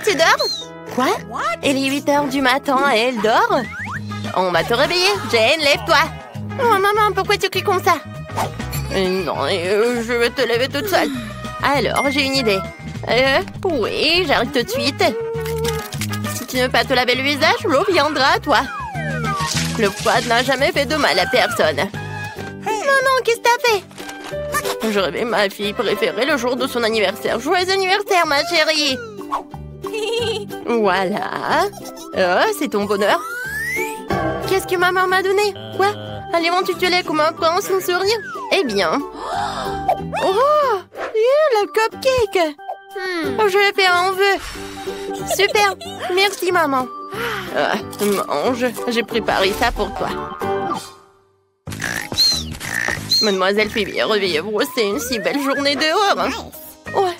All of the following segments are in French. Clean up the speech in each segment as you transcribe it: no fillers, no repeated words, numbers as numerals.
Tu dors? Quoi? Il est 8 h du matin et elle dort? On va te réveiller. Jane, lève-toi. Oh, maman, pourquoi tu cries comme ça? Non, je vais te lever toute seule. Alors, j'ai une idée. Oui, j'arrive tout de suite. Si tu ne veux pas te laver le visage, l'eau viendra à toi. Le poids n'a jamais fait de mal à personne. Maman, qu'est-ce que t'as fait? Je rêvais ma fille préférée le jour de son anniversaire. Joyeux anniversaire, ma chérie! Voilà. Oh, c'est ton bonheur. Qu'est-ce que maman m'a donné? Quoi? Allez-moi tutoyer comme un prince sans sourire? Eh bien... Oh! Le cupcake! Je vais faire un vœu. Super! Merci, maman. Mange. J'ai préparé ça pour toi. Mademoiselle Phoebe, réveillez-vous. C'est une si belle journée dehors. Ouais.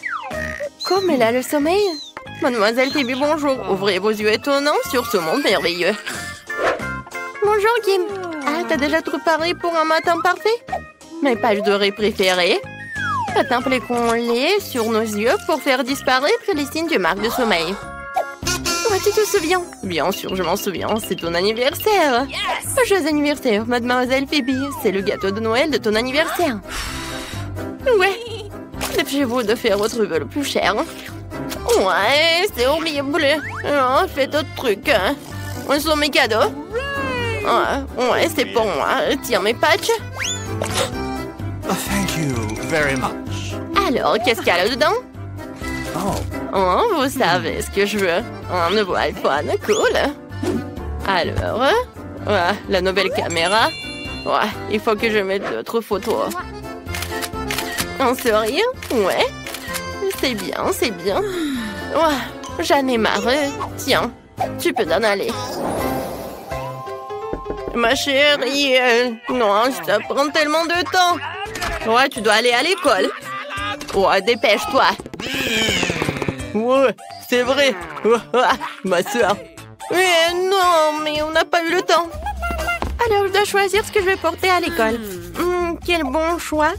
Comme elle a le sommeil. Mademoiselle Phoebe, bonjour. Ouvrez vos yeux étonnants sur ce monde merveilleux. Bonjour, Kim. Ah, t'as déjà tout préparé pour un matin parfait? Mes pages dorées préférées. Attends, qu'on les sur nos yeux pour faire disparaître les signes du marque de sommeil. Ouais, tu te souviens? Bien sûr, je m'en souviens. C'est ton anniversaire. Joyeux anniversaire, Mademoiselle Phoebe. C'est le gâteau de Noël de ton anniversaire. Ouais. Dépêchez-vous de faire votre vœu le plus cher. Ouais, c'est horrible. Oh, fais d'autres trucs. Où sont mes cadeaux? Ouais, c'est pour moi. Tiens mes patchs. Thank you very much. Alors, qu'est-ce qu'il y a là-dedans? Oh, vous savez ce que je veux. Un nouveau iPhone, cool. Alors, la nouvelle caméra. Ouais, il faut que je mette d'autres photos. Un sourire? Ouais. C'est bien, c'est bien. Ouais, j'en ai marre. Tiens, tu peux t'en aller. Ma chérie, non, ça prend tellement de temps. Ouais, tu dois aller à l'école. Ouais, dépêche-toi. Ouais, c'est vrai. Ma soeur. Mais non, mais on n'a pas eu le temps. Alors, je dois choisir ce que je vais porter à l'école. Quel bon choix.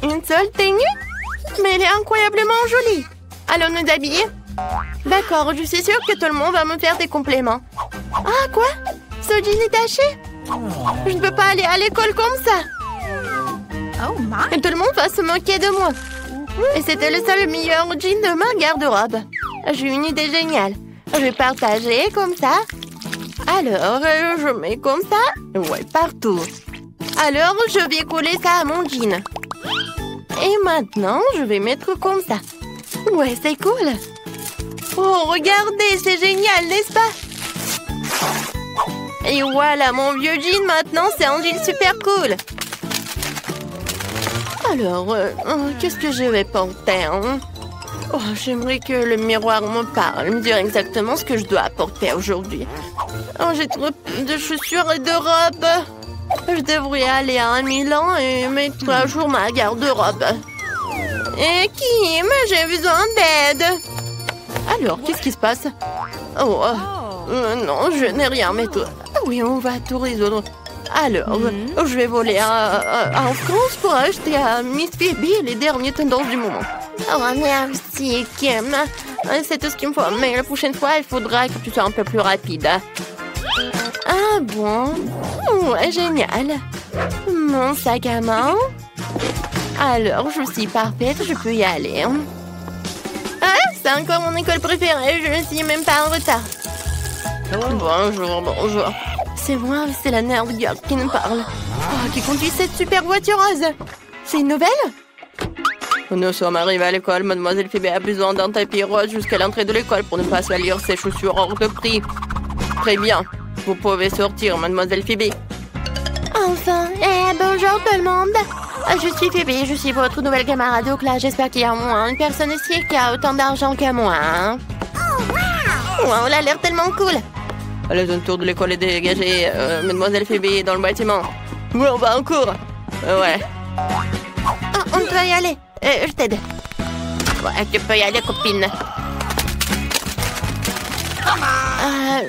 Une seule tenue? Mais elle est incroyablement jolie. Allons nous habiller? D'accord, je suis sûre que tout le monde va me faire des compliments. Ah, quoi? Ce jean est taché? Je ne peux pas aller à l'école comme ça. Et tout le monde va se moquer de moi. Et c'était le seul meilleur jean de ma garde-robe. J'ai une idée géniale. Je vais partager comme ça. Alors, je mets comme ça. Ouais, partout. Alors, je vais coller ça à mon jean. Et maintenant, je vais mettre comme ça. Ouais, c'est cool. Oh, regardez, c'est génial, n'est-ce pas? Et voilà, mon vieux jean, maintenant, c'est un jean super cool. Alors, qu'est-ce que je vais porter, hein? Oh, j'aimerais que le miroir me parle, me dire exactement ce que je dois porter aujourd'hui. Oh, j'ai trop de chaussures et de robes. Je devrais aller à Milan et mettre à jour ma garde-robe. Et Kim, j'ai besoin d'aide. Alors, qu'est-ce qui se passe? Oh, non, je n'ai rien, mais toi. Oui, on va tout résoudre. Alors, je vais voler en France pour acheter à Miss Phoebe les dernières tendances du moment. Oh, merci, Kim. C'est tout ce qu'il me faut. Mais la prochaine fois, il faudra que tu sois un peu plus rapide. Ah bon? Ouais, génial. Mon sac à main. Alors, je suis parfaite, je peux y aller. Ah, c'est encore mon école préférée, je ne suis même pas en retard. Bonjour, bonjour. C'est moi, c'est la nerd girl qui nous parle. Oh, qui conduit cette super voiture rose. C'est une nouvelle? Nous sommes arrivés à l'école. Mademoiselle Phoebe a besoin d'un tapis rose jusqu'à l'entrée de l'école pour ne pas salir ses chaussures hors de prix. Très bien. Vous pouvez sortir, Mademoiselle Phoebe. Enfin, bonjour tout le monde. Je suis Phoebe, je suis votre nouvelle camarade au classe. J'espère qu'il y a au moins une personne ici qui a autant d'argent que moi. Wow, elle a l'air tellement cool. Allez, un tour de l'école est dégagé. Mademoiselle Phoebe est dans le bâtiment. Oui, on va en cours. Ouais. Oh, on doit y aller. Je t'aide. Ouais, tu peux y aller, copine.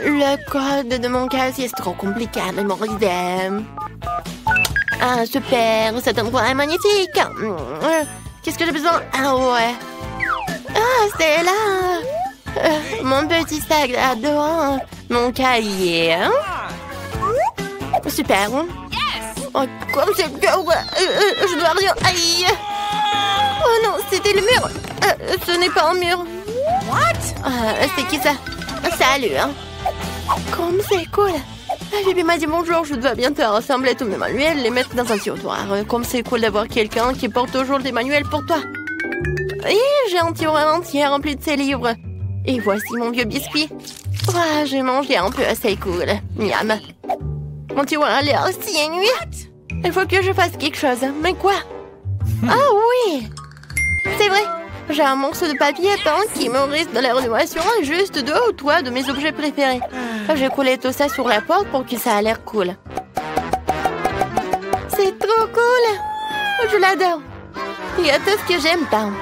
Le code de mon casier, c'est trop compliqué à mémoriser. Ah, super, cet endroit est magnifique. Qu'est-ce que j'ai besoin? Ah ouais. Ah, c'est là. Mon petit sac à dos, mon cahier. Hein? Super. Oh, comme c'est dur. Je dois rien. Aïe. Oh non, c'était le mur. Ce n'est pas un mur. C'est qui ça? Salut. Hein? Comme c'est cool. Bibi m'a dit bonjour, je dois bientôt rassembler tous mes manuels et les mettre dans un tiroir. Comme c'est cool d'avoir quelqu'un qui porte toujours des manuels pour toi. Et j'ai un tiroir entier rempli de ces livres. Et voici mon vieux biscuit. Oh, j'ai mangé un peu, c'est cool. Miam. Mon tiroir a l'air si ennuyé. Il faut que je fasse quelque chose. Mais quoi? Ah oui! C'est vrai. J'ai un morceau de papier peint qui me reste dans la rénovation juste 2 ou 3 de mes objets préférés. J'ai collé tout ça sur la porte pour que ça a l'air cool. C'est trop cool! Je l'adore. Il y a tout ce que j'aime peindre.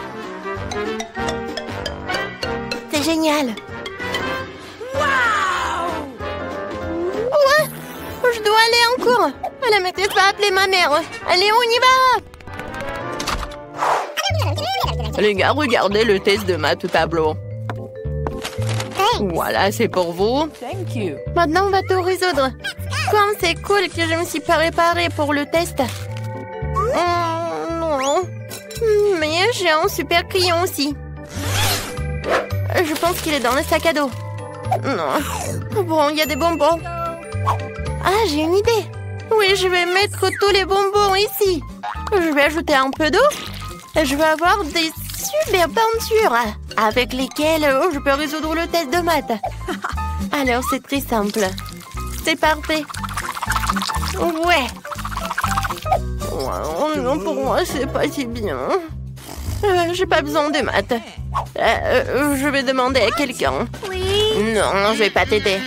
C'est génial. Ouais, je dois aller en cours. La maîtresse va appeler ma mère. Allez, on y va! Les gars, regardez le test de maths au tableau. Voilà, c'est pour vous. Maintenant, on va tout résoudre. Comme c'est cool que je me suis pas préparée pour le test. Non. Mais j'ai un super crayon aussi. Je pense qu'il est dans le sac à dos. Non. Bon, il y a des bonbons. Ah, j'ai une idée. Oui, je vais mettre tous les bonbons ici. Je vais ajouter un peu d'eau. Et je vais avoir des super peintures avec lesquelles je peux résoudre le test de maths. Alors, c'est très simple. C'est parfait. Ouais. Non, pour moi, c'est pas si bien. J'ai pas besoin de maths. Je vais demander à quelqu'un. Oui. Non, je vais pas t'aider.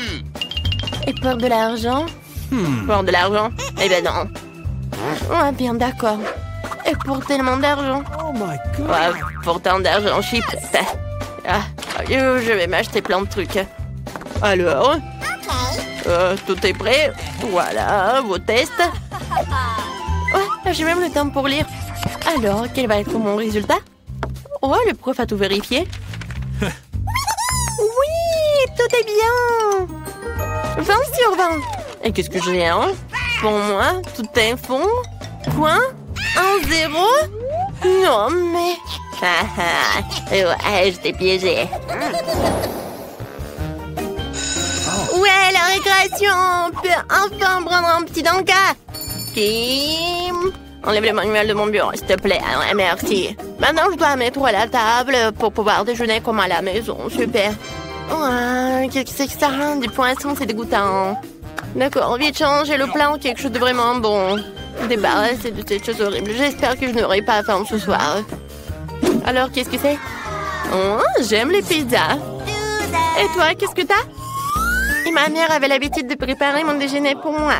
Et pour de l'argent? Pour de l'argent? Eh ben non. Ouais, bien d'accord. Et pour tellement d'argent? Oh my God. Ouais, pour tant d'argent, je suis prête. Ah, je vais m'acheter plein de trucs. Alors? Tout est prêt? Voilà, vos tests. Ouais, j'ai même le temps pour lire. Alors, quel va être mon résultat? Oh, le prof a tout vérifié. Oui, tout est bien. 20 sur 20. Et qu'est-ce que j'ai, hein? Pour moi, tout est fond. Quoi? 1-0? Non, mais... ouais, je t'ai piégé. Ouais, la récréation. On peut enfin prendre un petit encas. Kim, enlève le manuel de mon bureau, s'il te plaît. Ouais, merci. Maintenant, je dois mettre à la table pour pouvoir déjeuner comme à la maison. Super. Ouais, qu'est-ce que c'est que ça? Du poisson, c'est dégoûtant. D'accord, vite changer le plan, quelque chose de vraiment bon. Débarrasser de cette chose horrible. J'espère que je n'aurai pas faim ce soir. Alors, qu'est-ce que c'est? Oh, j'aime les pizzas. Et toi, qu'est-ce que t'as? Et ma mère avait l'habitude de préparer mon déjeuner pour moi.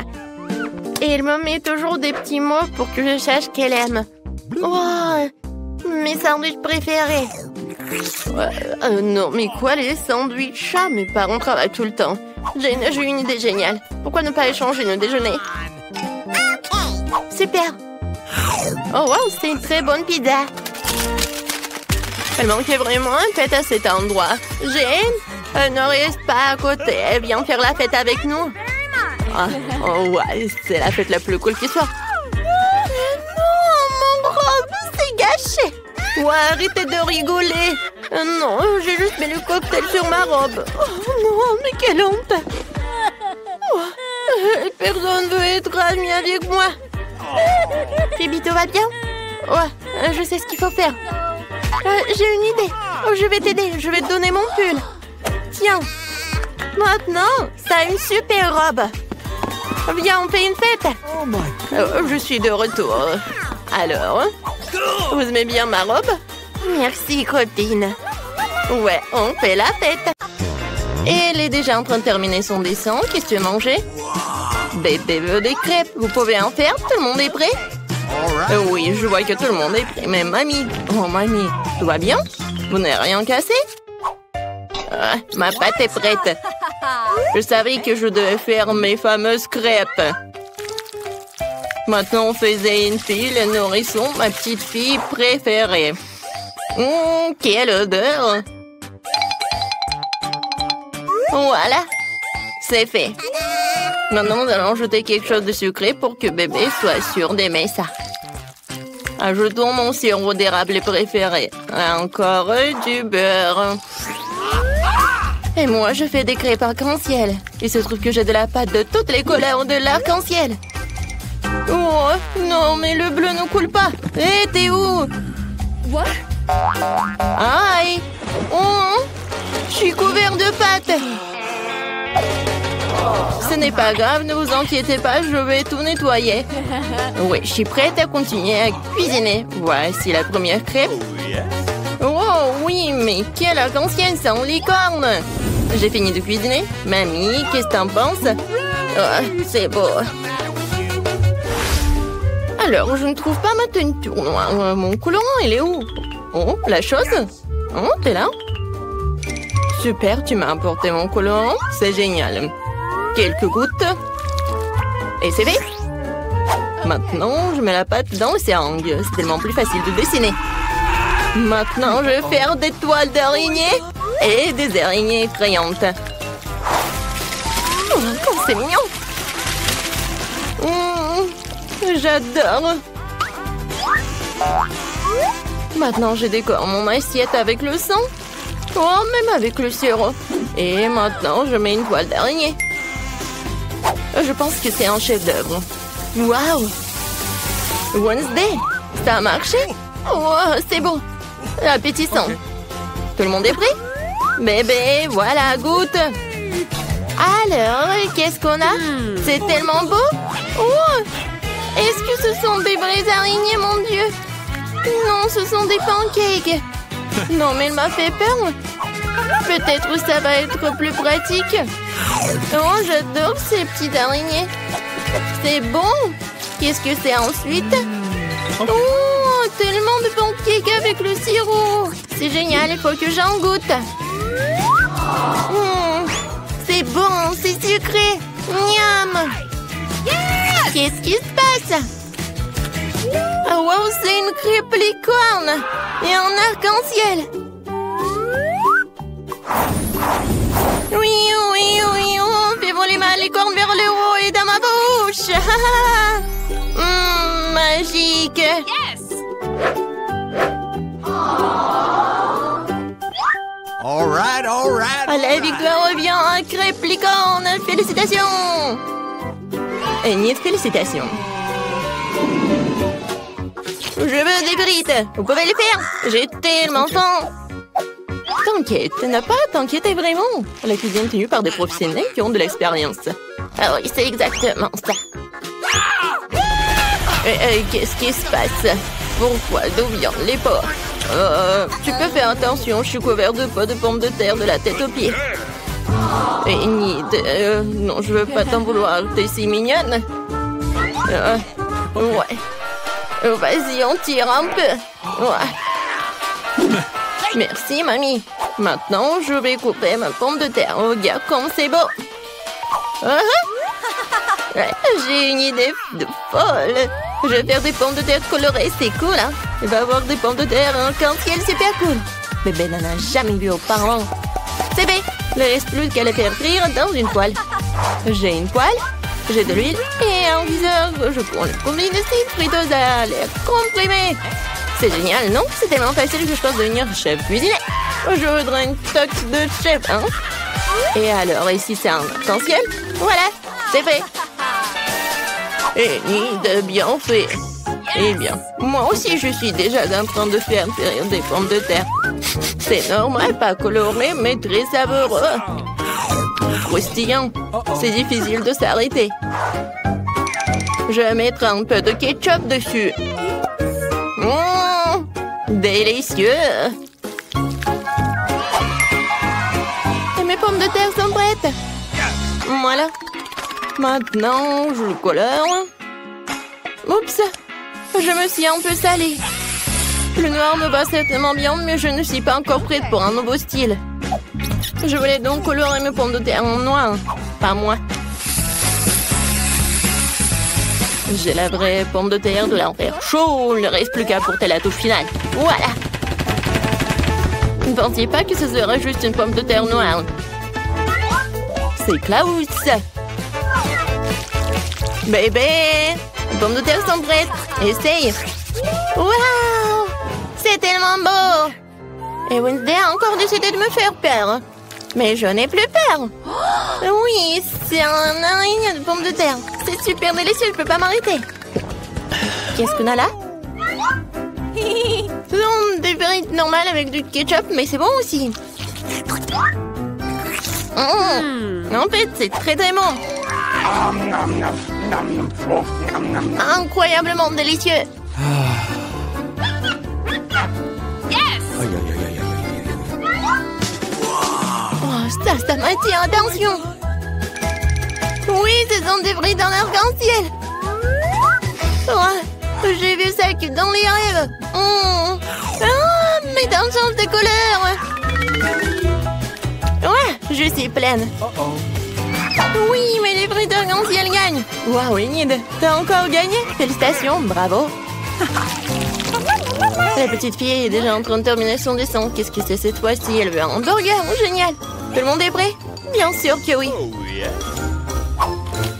Et elle me met toujours des petits mots pour que je sache qu'elle aime. Oh, mes sandwichs préférés. Non, mais quoi, les sandwichs? Mes parents travaillent tout le temps. J'ai une idée géniale. Pourquoi ne pas échanger nos déjeuners? Super. Oh, wow, c'est une très bonne pizza. Elle manquait vraiment un fête à cet endroit. Jane, ne reste pas à côté. Viens faire la fête avec nous. Oh, ouais, c'est la fête la plus cool qui soit. Non, mon robe, c'est gâché. Ouais, arrêtez de rigoler. Non, j'ai juste mis le cocktail sur ma robe. Oh non, mais quelle honte. Oh, personne veut être ami avec moi. Phoebe, tout va bien? Ouais, je sais ce qu'il faut faire. J'ai une idée. Oh, je vais t'aider, je vais te donner mon pull. Tiens. Maintenant, t'as une super robe. Viens, on fait une fête. Oh my God. Je suis de retour. Alors, vous aimez bien ma robe? Merci, copine. Ouais, on fait la fête. Et elle est déjà en train de terminer son dessin. Qu'est-ce que tu veux manger? Bébé veut des crêpes. Vous pouvez en faire? Tout le monde est prêt? Oui, je vois que tout le monde est prêt. Mais mamie, oh mamie, tout va bien? Vous n'avez rien cassé? Ma pâte est prête. Je savais que je devais faire mes fameuses crêpes. Maintenant, on faisait une fille, le nourrisson, ma petite fille préférée. Quelle odeur! Voilà, c'est fait. Maintenant, nous allons ajouter quelque chose de sucré pour que bébé soit sûr d'aimer ça. Ajoutons mon sirop d'érable préféré. Encore du beurre. Et moi, je fais des crêpes arc-en-ciel. Il se trouve que j'ai de la pâte de toutes les couleurs de l'arc-en-ciel. Oh, non, mais le bleu ne coule pas. Hé, t'es où? What? Aïe! Oh, je suis couvert de pâte. Ce n'est pas grave, ne vous inquiétez pas, je vais tout nettoyer. Oui, je suis prête à continuer à cuisiner. Voici la première crêpe. Oh oui, mais quelle arc-en-ciel sans licorne! J'ai fini de cuisiner. Mamie, qu'est-ce que t'en penses? Oh, c'est beau. Alors, je ne trouve pas ma teinture noire. Mon colorant, il est où? Oh, la chose? Oh, t'es là? Super, tu m'as apporté mon colorant. C'est génial. Quelques gouttes. Et c'est fait. Maintenant, je mets la pâte dans le seringue. C'est tellement plus facile de dessiner. Maintenant, je vais faire des toiles d'araignées et des araignées effrayantes. Oh, comme c'est mignon. J'adore. Maintenant, je décore mon assiette avec le sang. Oh, même avec le sirop. Et maintenant, je mets une toile d'araignée. Je pense que c'est un chef-d'œuvre. Waouh! Wednesday, ça a marché? Oh, c'est beau. Appétissant. Tout le monde est prêt? Bébé, voilà, goûte. Alors, qu'est-ce qu'on a? C'est tellement beau. Oh! Est-ce que ce sont des vraies araignées, mon Dieu? Non, ce sont des pancakes. Non, mais elle m'a fait peur. Peut-être ça va être plus pratique. Oh, j'adore ces petites araignées. C'est bon. Qu'est-ce que c'est ensuite? Oh, tellement de pancakes avec le sirop. C'est génial, il faut que j'en goûte. C'est bon, c'est sucré. Miam. Qu'est-ce qui se passe? Oh, wow, c'est une crêpe licorne et un arc-en-ciel. Oui, oui, oui, on fait voler ma licorne vers le haut et dans ma bouche. Magique. Yes! All right, all right. À la victoire revient un crêpe licorne. Félicitations. Et ni de félicitations. Je veux des frites. Vous pouvez les faire. J'ai tellement faim. T'inquiète, n'a pas à t'inquiéter vraiment. La cuisine est tenue par des professionnels qui ont de l'expérience. Ah oui, c'est exactement ça. Qu'est-ce qui se passe? Pourquoi? D'où viennent les porcs? Tu peux faire attention, je suis couvert de pots de pommes de terre de la tête aux pieds. Et ni de... non, je veux pas t'en vouloir, t'es si mignonne. Ouais. Vas-y, on tire un peu. Ouais. Merci, mamie. Maintenant, je vais couper ma pomme de terre. Regarde comme c'est beau. Ouais, j'ai une idée de folle. Je vais faire des pommes de terre colorées, c'est cool, hein? Il va avoir des pommes de terre en arc-en-ciel, super cool. Bébé n'en a jamais vu auparavant. C'est bien. Il ne reste plus qu'à les faire frire dans une poêle. J'ai une poêle, j'ai de l'huile et un viseur. Je prends le combine de friteuse à l'air comprimé. C'est génial, non? C'est tellement facile que je pense devenir chef cuisinier. Je voudrais une toque de chef, hein? Et alors, ici, c'est un arc-en-ciel. Voilà, c'est fait. Et ni de bien fait. Eh bien, moi aussi, je suis déjà en train de faire frire des pommes de terre. C'est normal, pas coloré, mais très savoureux. Croustillant. C'est difficile de s'arrêter. Je mettrai un peu de ketchup dessus. Délicieux. Et mes pommes de terre sont prêtes. Voilà. Maintenant, je le colore. Oups. Je me suis un peu salée. Le noir me va certainement bien, mais je ne suis pas encore prête pour un nouveau style. Je voulais donc colorer mes pommes de terre en noir. Pas moi. J'ai la vraie pomme de terre de l'enfer chaud. Il ne reste plus qu'à apporter la touche finale. Voilà. Ne pensiez pas que ce serait juste une pomme de terre noire. C'est Klaus. Bébé, les pommes de terre sont prêtes. Essaye. Waouh! C'est tellement beau! Et Wednesday a encore décidé de me faire peur. Mais je n'ai plus peur. Oui, c'est un araignée de pommes de terre. C'est super délicieux, je peux pas m'arrêter. Qu'est-ce qu'on a là? Ce sont des frites normales avec du ketchup, mais c'est bon aussi. En fait, c'est très très bon. Incroyablement délicieux. Oh, ça m'attire, attention. Oui, ce sont des frites en arc-en-ciel. Oh, j'ai vu ça que dans les rêves. Mais dans le sens de couleur. Ouais, je suis pleine. Oui, mais les frites arc-en-ciel gagnent. Waouh, Enid, t'as encore gagné. Félicitations, bravo. La petite fille est déjà en train de terminer son dessin. Qu'est-ce que c'est cette fois-ci? Elle veut un hamburger. Oh, génial. Tout le monde est prêt? Bien sûr que oui.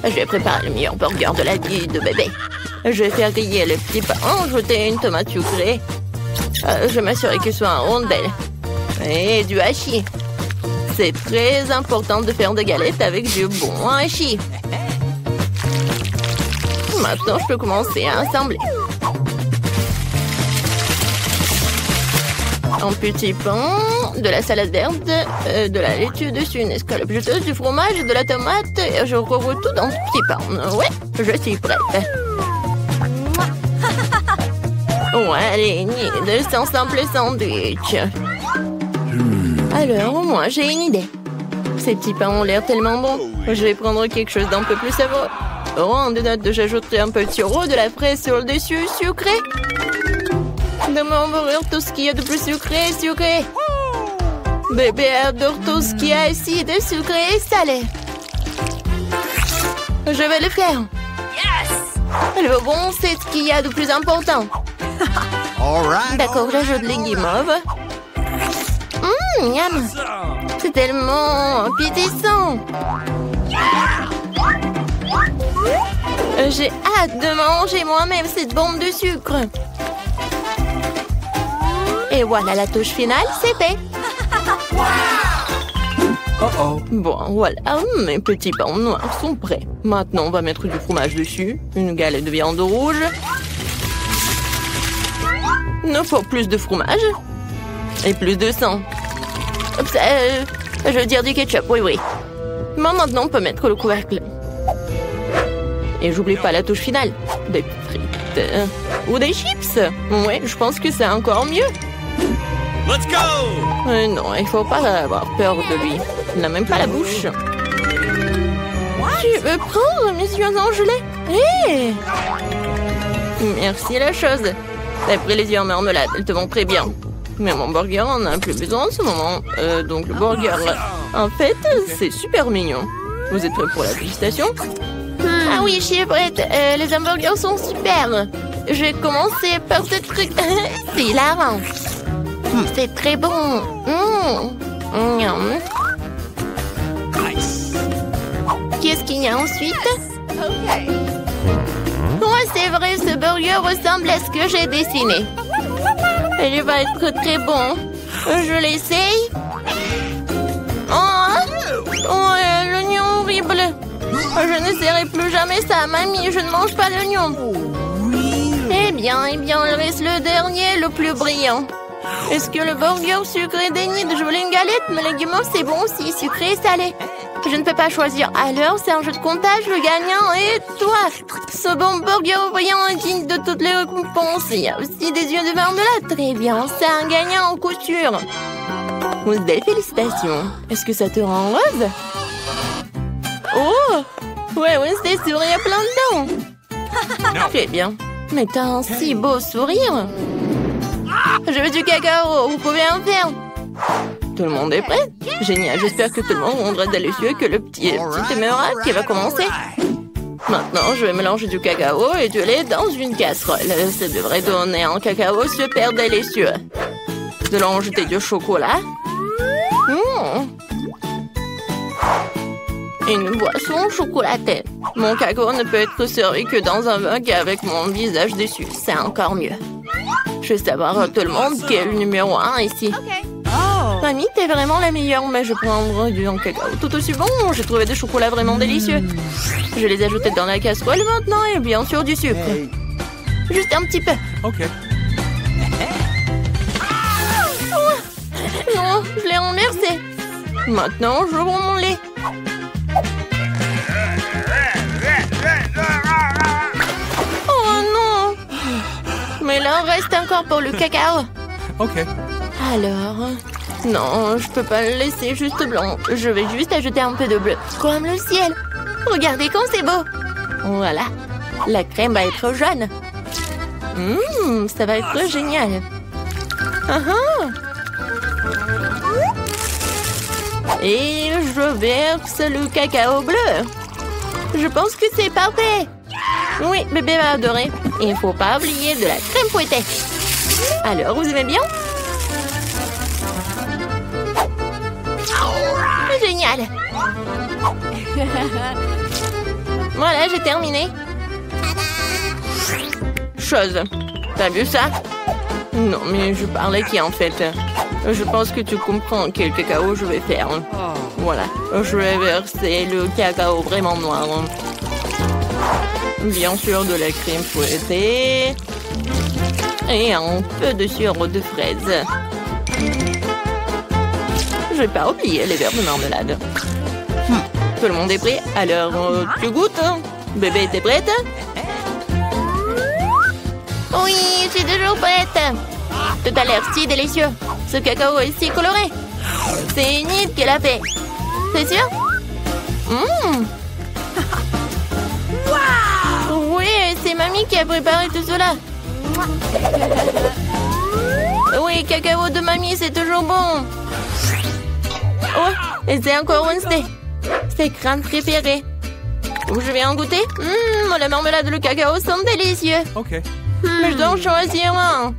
Je vais préparer le meilleur burger de la vie de bébé. Je vais faire griller le petit pain, ajouter une tomate sucrée. Je vais m'assurer qu'il soit en rondelle. Et du hachis. C'est très important de faire des galettes avec du bon hachis. Maintenant, je peux commencer à assembler. Un petit pain, de la salade verte, de la laitue dessus, une escalope juteuse, du fromage, de la tomate. Et je recouvre tout dans ce petit pain. Ouais, je suis prête. Ouais, allez, de un simple sandwich. Alors, au moins, j'ai une idée. Ces petits pains ont l'air tellement bons. Je vais prendre quelque chose d'un peu plus savoureux. Oh, en donut, j'ajouterai un peu de sirop, de la fraise sur le dessus, sucré. Dans mon burger, tout ce qu'il y a de plus sucré, sucré. Bébé adore tout ce qui est acide, sucré et salé. Je vais le faire. Le bon, c'est ce qu'il y a de plus important. D'accord, j'ajoute les guimauves. Miam. C'est tellement appétissant. J'ai hâte de manger moi-même cette bombe de sucre. Et voilà la touche finale, c'est fait. Bon, voilà, mes petits pains noirs sont prêts. Maintenant, on va mettre du fromage dessus, une galette de viande rouge. Il nous faut plus de fromage et plus de sang. Je veux dire du ketchup, oui. Maintenant, on peut mettre le couvercle. Et j'oublie pas la touche finale. Des frites ou des chips. Ouais, je pense que c'est encore mieux. Let's go! Non, il faut pas avoir peur de lui. Il n'a même pas la bouche. Tu veux prendre mes yeux en gelée? Hey! Merci la chose. T'as pris les yeux en marmelade, elles te vont très bien. Mais mon burger en a plus besoin en ce moment. Donc le burger, en fait, c'est super mignon. Vous êtes prêts pour la dégustation? Ah oui, je suis prête. Les hamburgers sont super. Je vais commencer par ce truc. C'est hilarant. C'est très bon. Qu'est-ce qu'il y a ensuite? Ouais, c'est vrai, ce burger ressemble à ce que j'ai dessiné. Il va être très bon. Je l'essaye. Oh, l'oignon horrible. Je ne serai plus jamais ça, mamie. Je ne mange pas l'oignon. Eh bien, il reste le dernier, le plus brillant. Est-ce que le burger sucré d'Enid? Je voulais une galette, mais les guimauves, c'est bon aussi, sucré et salé. Je ne peux pas choisir. Alors, c'est un jeu de comptage, le gagnant est toi. Ce bon burger brillant est digne de toutes les récompenses. Il y a aussi des yeux de marmelade. Très bien, c'est un gagnant en couture. Des félicitations. Est-ce que ça te rend heureuse? Oh! Ouais, c'est souris à plein dedans. Très bien. Mais t'as un si beau sourire. Je veux du cacao, vous pouvez en faire. Tout le monde est prêt? Génial, j'espère que tout le monde rendra délicieux et que le petit aimera qui va commencer. Maintenant, je vais mélanger du cacao et du lait dans une casserole. Ça devrait donner un cacao super délicieux. Nous allons ajouter du chocolat. Une boisson chocolatée. Mon cacao ne peut être servi que dans un mug avec mon visage dessus. C'est encore mieux. Je veux savoir à tout le monde qui est le numéro 1 ici. Mamie, t'es vraiment la meilleure, mais je prendrai du cacao tout aussi bon. J'ai trouvé des chocolats vraiment délicieux. Je les ai ajoutés dans la casserole maintenant et bien sûr du sucre. Juste un petit peu. Ok. Non, je l'ai renversé. Maintenant, je bois mon lait. Oh non! Mais là, reste encore pour le cacao. Ok. Alors... Non, je peux pas le laisser juste blanc. Je vais juste ajouter un peu de bleu. Comme le ciel. Regardez comme c'est beau. Voilà. La crème va être jaune. Ça va être génial. Et je verse le cacao bleu. Je pense que c'est parfait. Oui, bébé va adorer. Il ne faut pas oublier de la crème fouettée. Alors, vous aimez bien? Génial. Voilà, j'ai terminé. Chose. T'as vu ça? Non, mais je parlais qui en fait? Je pense que tu comprends quel cacao je vais faire. Voilà, je vais verser le cacao vraiment noir. Bien sûr, de la crème fouettée. Et un peu de sirop de fraise. Je vais pas oublier les verres de marmelade. Tout le monde est prêt? Alors, tu goûtes? Bébé, t'es prête? Oui, je suis toujours prête. Tout a l'air si délicieux. Ce cacao est si coloré. C'est Enid qui l'a fait. C'est sûr? Oui, c'est mamie qui a préparé tout cela. Oui, cacao de mamie, c'est toujours bon. Oh, et c'est encore Wednesday. Ses crânes préférées. Je vais en goûter. La marmelade et le cacao sont délicieux. Ok. Mais je dois en choisir un.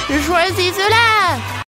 Je choisis cela.